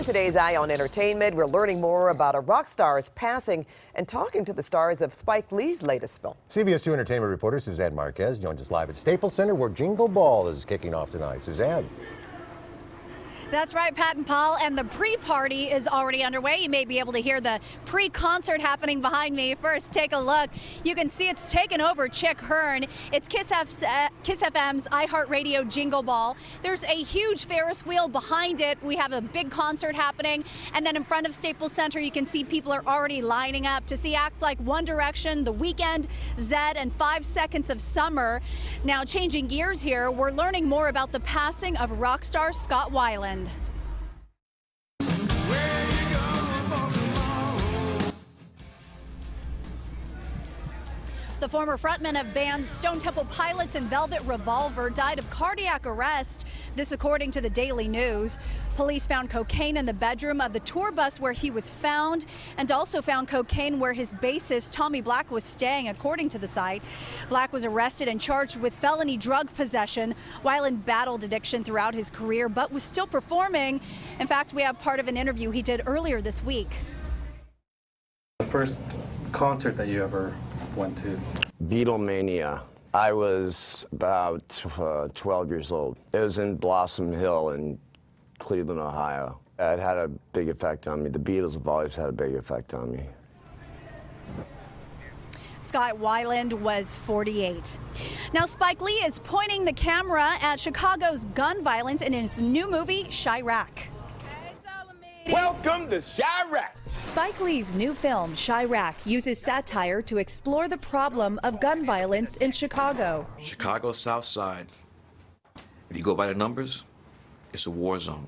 In today's Eye on Entertainment, we're learning more about a rock star's passing and talking to the stars of Spike Lee's latest film. CBS 2 Entertainment reporter Suzanne Marques joins us live at Staples Center, where Jingle Ball is kicking off tonight. Suzanne. That's right, Pat and Paul, and the pre-party is already underway. You may be able to hear the pre-concert happening behind me. First, take a look. You can see it's taken over Chick Hearn. It's Kiss FM's iHeartRadio Jingle Ball. There's a huge Ferris wheel behind it. We have a big concert happening, and then in front of Staples Center, you can see people are already lining up to see acts like One Direction, The Weeknd, Zedd, and 5 Seconds of Summer. Now, changing gears here, we're learning more about the passing of rock star Scott Weiland. The former frontman of bands Stone Temple Pilots and Velvet Revolver died of cardiac arrest. This according to the Daily News. Police found cocaine in the bedroom of the tour bus where he was found, and also found cocaine where his bassist Tommy Black was staying, according to the site. Black was arrested and charged with felony drug possession. Weiland battled addiction throughout his career, but was still performing. In fact, we have part of an interview he did earlier this week. The first concert that you ever went to? Beatlemania. I was about 12 years old. It was in Blossom Hill in Cleveland, Ohio. It had a big effect on me. The Beatles have always had a big effect on me. Scott Weiland was 48. Now, Spike Lee is pointing the camera at Chicago's gun violence in his new movie, Chirac. Welcome to Chirac. Spike Lee's new film, Chirac, uses satire to explore the problem of gun violence in Chicago. Chicago's South Side. If you go by the numbers, it's a war zone.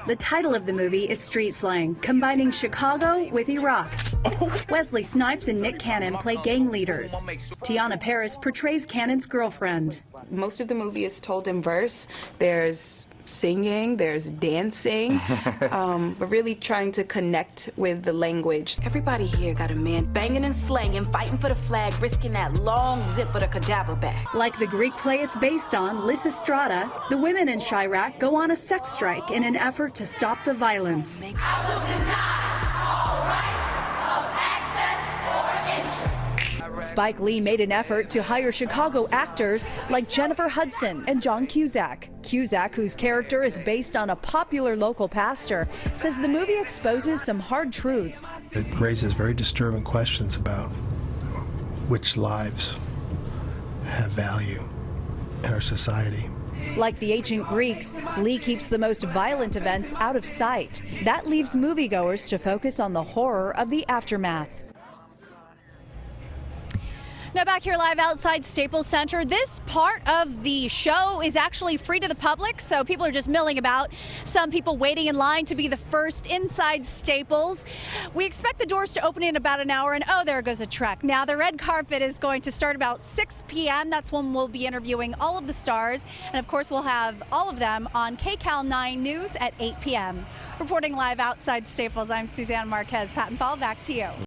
The title of the movie is street slang, combining Chicago with Iraq. Wesley Snipes and Nick Cannon play gang leaders. Tiana Paris portrays Cannon's girlfriend. Most of the movie is told in verse. There's singing, there's dancing, but really trying to connect with the language. Everybody here got a man banging and slanging, fighting for the flag, risking that long zip of the cadaver bag. Like the Greek play it's based on, Lysistrata, the women in Chirac go on a sex strike in an effort to stop the violence. Spike Lee made an effort to hire Chicago actors like Jennifer Hudson and John Cusack. Cusack, whose character is based on a popular local pastor, says the movie exposes some hard truths. It raises very disturbing questions about which lives have value in our society. Like the ancient Greeks, Lee keeps the most violent events out of sight. That leaves moviegoers to focus on the horror of the aftermath. Now back here live outside Staples Center. This part of the show is actually free to the public, so people are just milling about. Some people waiting in line to be the first inside Staples. We expect the doors to open in about an hour, and oh, there goes a truck. Now the red carpet is going to start about 6 p.m. That's when we'll be interviewing all of the stars, and of course we'll have all of them on KCAL 9 News at 8 p.m. Reporting live outside Staples, I'm Suzanne Marques. Pat and Paul, back to you.